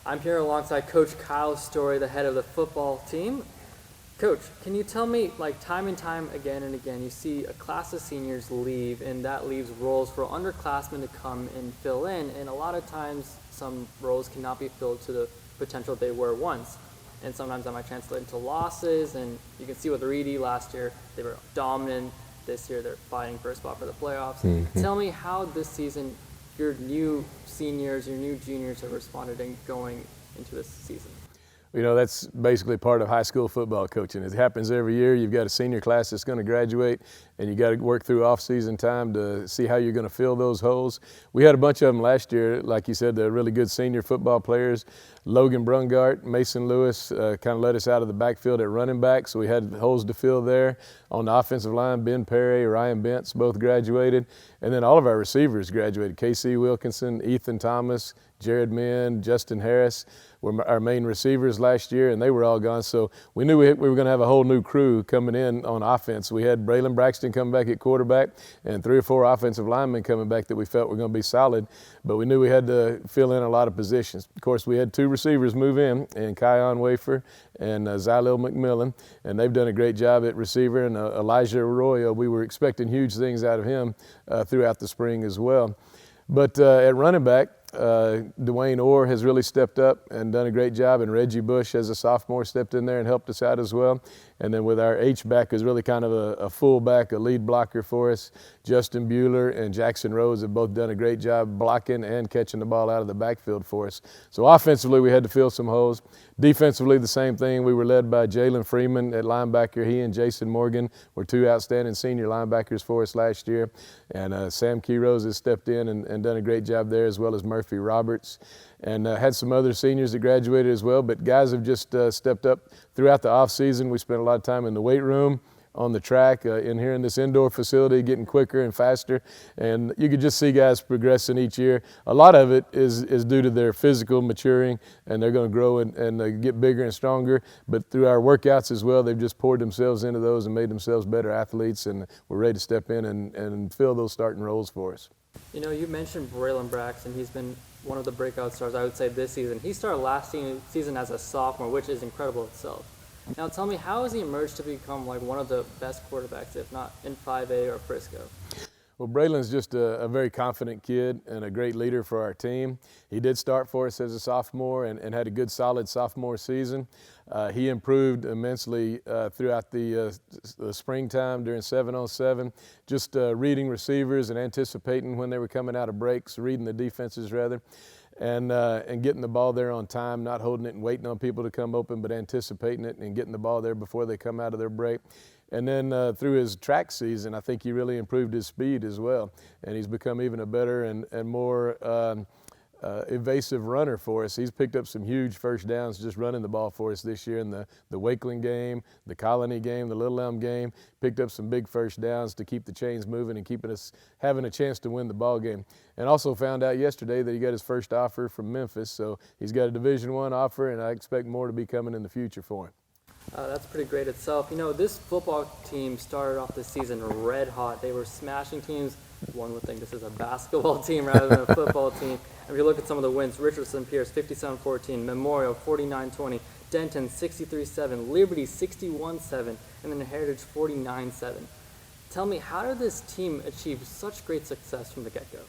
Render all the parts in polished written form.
I'm here alongside Coach Kyle Story, the head of the football team. Coach, can you tell me, like time and time again and again, you see a class of seniors leave, and that leaves roles for underclassmen to come and fill in, and a lot of times some roles cannot be filled to the potential they were once. And sometimes that might translate into losses, and you can see with Reedy last year, they were dominant. This year they're fighting for a spot for the playoffs. Mm-hmm. Tell me how this season your new seniors, your new juniors have responded in going into this season. You know, that's basically part of high school football coaching. It happens every year. You've got a senior class that's going to graduate, and you got to work through off-season time to see how you're going to fill those holes. We had a bunch of them last year. Like you said, they're really good senior football players. Logan Brungart, Mason Lewis kind of led us out of the backfield at running back, so we had holes to fill there. On the offensive line, Ben Perry, Ryan Bentz both graduated, and then all of our receivers graduated. K.C. Wilkinson, Ethan Thomas, Jared Minn, Justin Harris were our main receivers last year, and they were all gone. So we knew we were going to have a whole new crew coming in on offense. We had Braylon Braxton coming back at quarterback and 3 or 4 offensive linemen coming back that we felt were going to be solid, but we knew we had to fill in a lot of positions. Of course, we had 2 receivers move in Kion Wafer and Zylil McMillan, and they've done a great job at receiver. And Elijah Arroyo, we were expecting huge things out of him throughout the spring as well. But at running back, Dwayne Orr has really stepped up and done a great job, and Reggie Bush as a sophomore stepped in there and helped us out as well. And then with our H-back is really kind of a fullback, a lead blocker for us. Justin Bueller and Jackson Rose have both done a great job blocking and catching the ball out of the backfield for us. So offensively, we had to fill some holes. Defensively, the same thing. We were led by Jalen Freeman at linebacker. He and Jason Morgan were 2 outstanding senior linebackers for us last year. And Sam Keyrose has stepped in and done a great job there, as well as Murphy Roberts. And had some other seniors that graduated as well. But guys have just stepped up throughout the off-season. We spent a lot of time in the weight room, on the track, in here in this indoor facility, getting quicker and faster. And you could just see guys progressing each year. A lot of it is due to their physical maturing, and they're going to grow and get bigger and stronger. But through our workouts as well, they've just poured themselves into those and made themselves better athletes, and we're ready to step in and fill those starting roles for us. You know, you mentioned Braylon Braxton. He's been one of the breakout stars, I would say, this season. He started last season as a sophomore, which is incredible itself. Now tell me, how has he emerged to become like one of the best quarterbacks, if not in 5A or Frisco? Well, Braylon's just a very confident kid and a great leader for our team. He did start for us as a sophomore and had a good, solid sophomore season. He improved immensely throughout the springtime during 7-on-7, just reading receivers and anticipating when they were coming out of breaks, reading the defenses rather. And getting the ball there on time, not holding it and waiting on people to come open, but anticipating it and getting the ball there before they come out of their break. And then through his track season, I think he really improved his speed as well. And he's become even a better and more evasive runner for us. He's picked up some huge first downs just running the ball for us this year in the Wakeland game, the Colony game, the Little Elm game. Picked up some big first downs to keep the chains moving and keeping us having a chance to win the ball game. And also found out yesterday that he got his first offer from Memphis, so he's got a Division I offer, and I expect more to be coming in the future for him. That's pretty great itself. You know, this football team started off this season red hot. They were smashing teams. One would think this is a basketball team rather than a football team. And if you look at some of the wins, Richardson Pierce 57-14, Memorial 49-20, Denton 63-7, Liberty 61-7, and then Heritage 49-7. Tell me, how did this team achieve such great success from the get-go?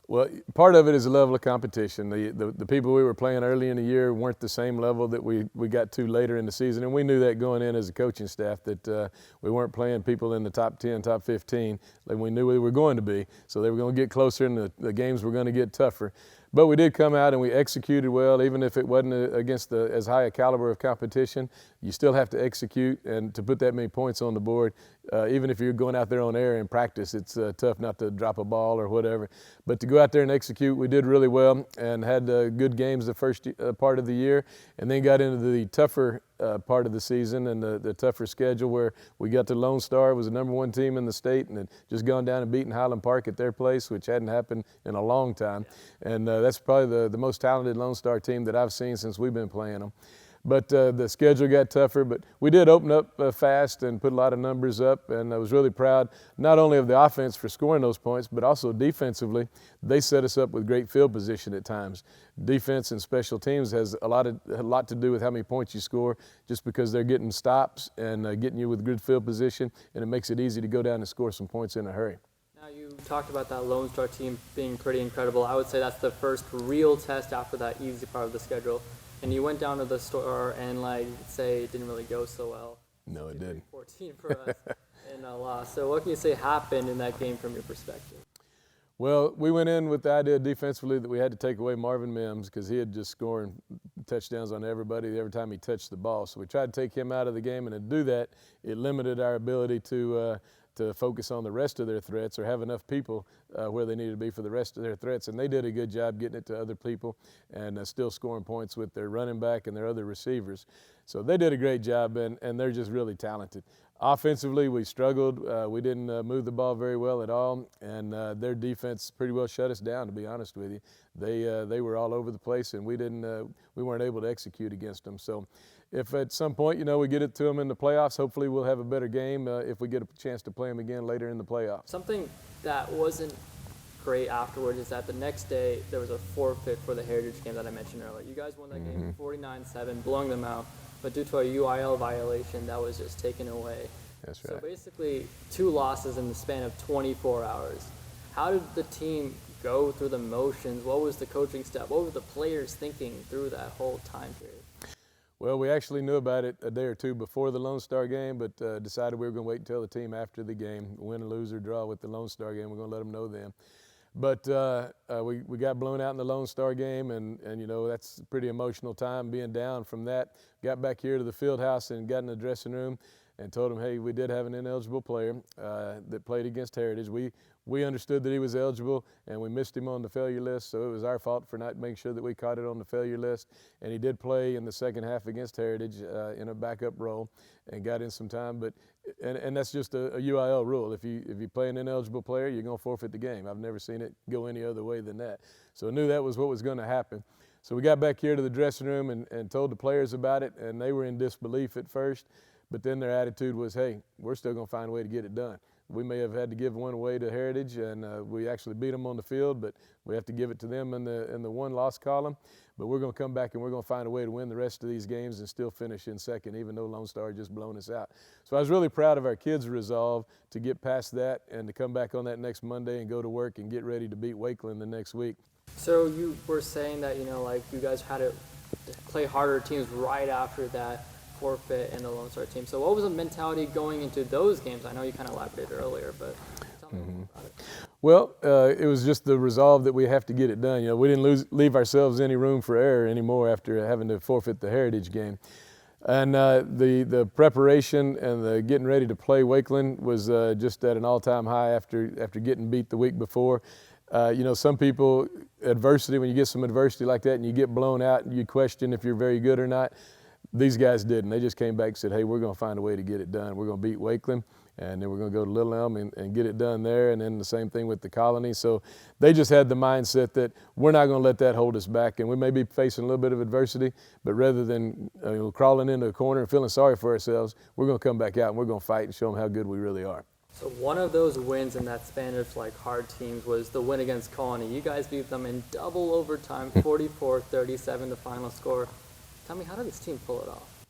Well, part of it is the level of competition. The people we were playing early in the year weren't the same level that we got to later in the season, and we knew that going in as a coaching staff, that we weren't playing people in the top 10, top 15, like we knew we were going to be. So they were going to get closer, and the games were going to get tougher. But we did come out and we executed well, even if it wasn't against as high a caliber of competition. You still have to execute, and to put that many points on the board, even if you're going out there on air in practice, it's tough not to drop a ball or whatever. But to go out there and execute, we did really well and had good games the first part of the year, and then got into the tougher part of the season and the tougher schedule, where we got to Lone Star, was the #1 team in the state, and had just gone down and beaten Highland Park at their place, which hadn't happened in a long time. And that's probably the most talented Lone Star team that I've seen since we've been playing them. But the schedule got tougher, but we did open up fast and put a lot of numbers up, and I was really proud not only of the offense for scoring those points, but also defensively. They set us up with great field position at times. Defense and special teams has a lot to do with how many points you score, just because they're getting stops and getting you with good field position, and it makes it easy to go down and score some points in a hurry. Now, you talked about that Lone Star team being pretty incredible. I would say that's the first real test after that easy part of the schedule. And you went down to the store and, like, say it didn't really go so well. No, it didn't. 14 for us and a loss. So what can you say happened in that game from your perspective? Well, we went in with the idea defensively that we had to take away Marvin Mims because he had just scoring touchdowns on everybody every time he touched the ball. So we tried to take him out of the game, and to do that, it limited our ability to focus on the rest of their threats or have enough people where they needed to be for the rest of their threats. And they did a good job getting it to other people and still scoring points with their running back and their other receivers. So they did a great job, and they're just really talented. Offensively, we struggled. We didn't move the ball very well at all, and their defense pretty well shut us down, to be honest with you. They were all over the place, and we weren't able to execute against them. So if at some point, we get it to them in the playoffs, hopefully we'll have a better game if we get a chance to play them again later in the playoffs. Something that wasn't great afterwards is that the next day there was a forfeit for the Heritage game that I mentioned earlier. You guys won that game 49-7, blowing them out, but due to a UIL violation that was just taken away. That's right. So basically 2 losses in the span of 24 hours. How did the team go through the motions? What was the coaching staff? What were the players thinking through that whole time period? Well, we actually knew about it a day or two before the Lone Star game, but decided we were going to wait until the team after the game, win, lose, or draw with the Lone Star game. We're going to let them know then. But we got blown out in the Lone Star game, and that's a pretty emotional time being down from that. Got back here to the field house and got in the dressing room and told them, hey, we did have an ineligible player that played against Heritage. We understood that he was eligible, and we missed him on the failure list, so it was our fault for not making sure that we caught it on the failure list. And he did play in the second half against Heritage in a backup role and got in some time. But and that's just a UIL rule. If you play an ineligible player, you're going to forfeit the game. I've never seen it go any other way than that. So I knew that was what was going to happen. So we got back here to the dressing room and told the players about it, and they were in disbelief at first. But then their attitude was, hey, we're still going to find a way to get it done. We may have had to give one away to Heritage, and we actually beat them on the field, but we have to give it to them in the one-loss column. But we're going to come back and we're going to find a way to win the rest of these games and still finish in second, even though Lone Star just blown us out. So I was really proud of our kids' resolve to get past that and to come back on that next Monday and go to work and get ready to beat Wakeland the next week. So you were saying that, you guys had to play harder teams right after that forfeit and the Lone Star team. So what was the mentality going into those games? I know you kind of elaborated earlier, but tell me about it. Well, it was just the resolve that we have to get it done. We didn't leave ourselves any room for error anymore after having to forfeit the Heritage game. And the preparation and the getting ready to play Wakeland was just at an all-time high after getting beat the week before. Some people, when you get some adversity like that and you get blown out and you question if you're very good or not, these guys didn't. They just came back and said, hey, we're going to find a way to get it done. We're going to beat Wakeland, and then we're going to go to Little Elm and get it done there, and then the same thing with the Colony. So they just had the mindset that we're not going to let that hold us back, and we may be facing a little bit of adversity, but rather than crawling into a corner and feeling sorry for ourselves, we're going to come back out and we're going to fight and show them how good we really are. So one of those wins in that span of hard teams was the win against Colony. You guys beat them in double overtime, 44-37 the final score. Tell me, how did this team pull it off?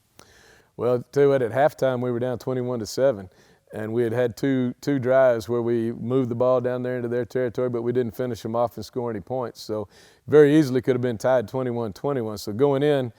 Well, I'll tell you what, at halftime we were down 21-7, and we had two drives where we moved the ball down there into their territory, but we didn't finish them off and score any points. So very easily could have been tied 21-21. So going in,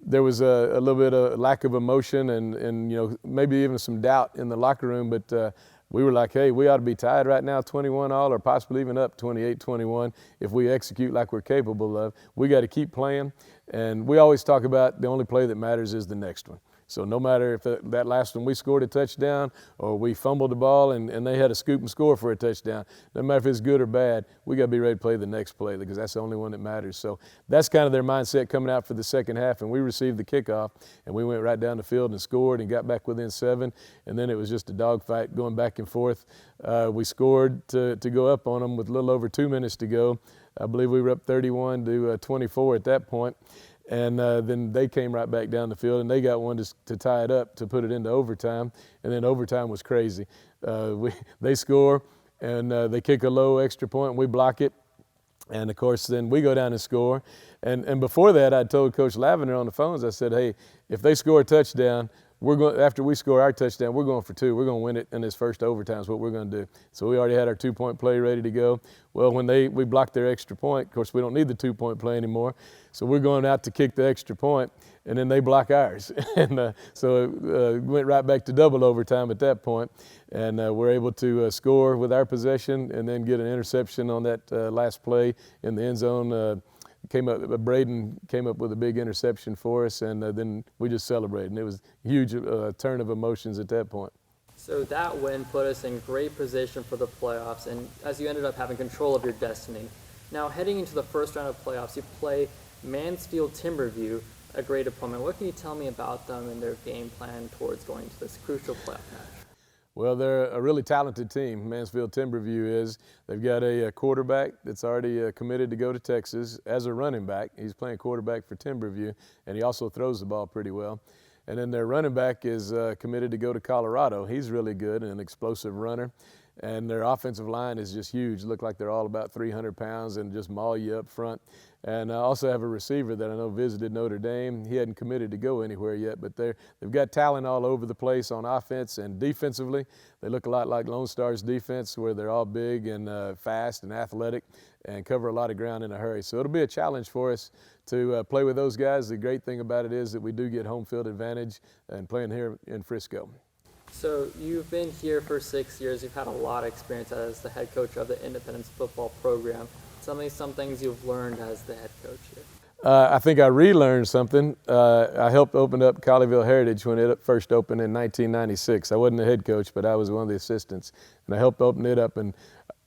there was a little bit of lack of emotion and maybe even some doubt in the locker room, but we were like, hey, we ought to be tied right now 21 all or possibly even up 28-21 if we execute like we're capable of. We got to keep playing. And we always talk about the only play that matters is the next one. So no matter if that last one we scored a touchdown or we fumbled the ball and they had a scoop and score for a touchdown, no matter if it's good or bad, we got to be ready to play the next play because that's the only one that matters. So that's kind of their mindset coming out for the second half, and we received the kickoff and we went right down the field and scored and got back within 7, and then it was just a dogfight going back and forth. We scored to go up on them with a little over 2 minutes to go. I believe we were up 31 to 24 at that point. And then they came right back down the field, and they got one to tie it up, to put it into overtime. And then overtime was crazy. They score, and they kick a low extra point, and we block it. And, of course, then we go down and score. And before that, I told Coach Lavender on the phones, I said, hey, if they score a touchdown, after we score our touchdown, we're going for two. We're going to win it in this first overtime is what we're going to do. So we already had our two-point play ready to go. Well, when we blocked their extra point, of course, we don't need the two-point play anymore. So we're going out to kick the extra point, and then they block ours. And so it went right back to double overtime at that point. And we're able to score with our possession and then get an interception on that last play in the end zone. Braden came up with a big interception for us, and then we just celebrated. And it was a huge turn of emotions at that point. So that win put us in great position for the playoffs, and as you ended up having control of your destiny. Now, heading into the first round of playoffs, you play Mansfield Timberview, a great opponent. What can you tell me about them and their game plan towards going to this crucial playoff match? Well, they're a really talented team, Mansfield Timberview is. They've got a quarterback that's already committed to go to Texas as a running back. He's playing quarterback for Timberview, and he also throws the ball pretty well. And then their running back is committed to go to Colorado. He's really good and an explosive runner. And their offensive line is just huge. Look like they're all about 300 pounds and just maul you up front. And I also have a receiver that I know visited Notre Dame. He hadn't committed to go anywhere yet, but they've got talent all over the place on offense and defensively. They look a lot like Lone Star's defense, where they're all big and fast and athletic and cover a lot of ground in a hurry. So it'll be a challenge for us to play with those guys. The great thing about it is that we do get home field advantage and playing here in Frisco. So you've been here for 6 years. You've had a lot of experience as the head coach of the Independence football program. Tell me some things you've learned as the head coach here. I think I relearned something. I helped open up Colleyville Heritage when it first opened in 1996. I wasn't the head coach, but I was one of the assistants. And I helped open it up, and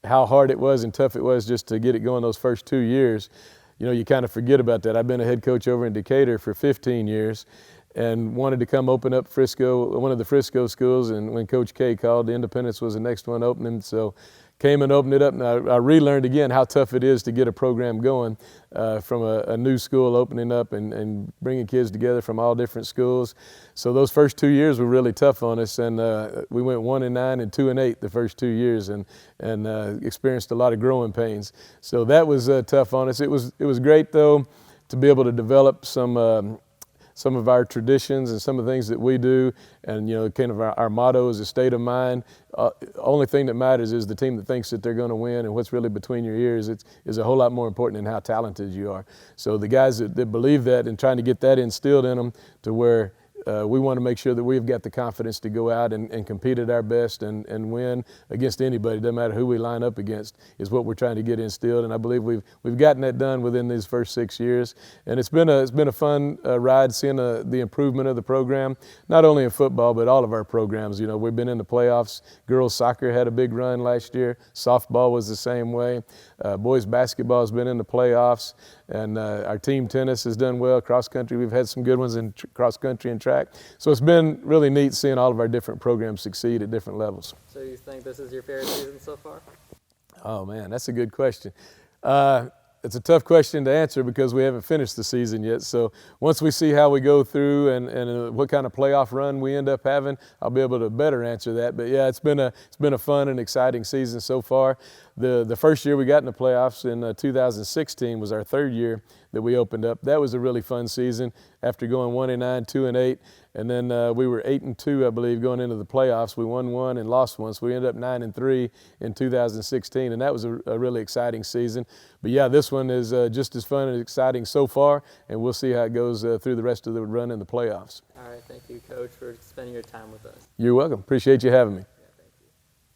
how hard it was and tough it was just to get it going those first 2 years. You know, you kind of forget about that. I've been a head coach over in Decatur for 15 years and wanted to come open up Frisco, one of the Frisco schools, and when Coach K called, the Independence was the next one opening. So came and opened it up, and I relearned again how tough it is to get a program going from a new school opening up and bringing kids together from all different schools. So those first 2 years were really tough on us, and we went 1-9 and 2-8 the first 2 years, and experienced a lot of growing pains. So that was tough on us. It was great though to be able to develop some of our traditions and some of the things that we do, and you know, kind of our motto is a state of mind. Only thing that matters is the team that thinks that they're going to win, and what's really between your ears is a whole lot more important than how talented you are. So the guys that believe that and trying to get that instilled in them to where we want to make sure that we've got the confidence to go out and compete at our best and win against anybody, doesn't matter who we line up against, is what we're trying to get instilled. And I believe we've gotten that done within these first 6 years. And it's been a fun ride seeing the improvement of the program, not only in football, but all of our programs. You know, we've been in the playoffs. Girls soccer had a big run last year. Softball was the same way. Boys basketball has been in the playoffs. And our team tennis has done well. Cross country, we've had some good ones in cross country and track. So it's been really neat seeing all of our different programs succeed at different levels. So you think this is your favorite season so far? Oh man, that's a good question. It's a tough question to answer because we haven't finished the season yet. So once we see how we go through and what kind of playoff run we end up having, I'll be able to better answer that. But yeah, it's been a fun and exciting season so far. The first year we got in the playoffs in 2016 was our third year that we opened up. That was a really fun season after going 1-9, 2-8. And then we were 8-2, I believe, going into the playoffs. We won one and lost one, so we ended up 9-3 in 2016, and that was a really exciting season. But yeah, this one is just as fun and exciting so far, and we'll see how it goes through the rest of the run in the playoffs. All right, thank you, Coach, for spending your time with us. You're welcome. Appreciate you having me.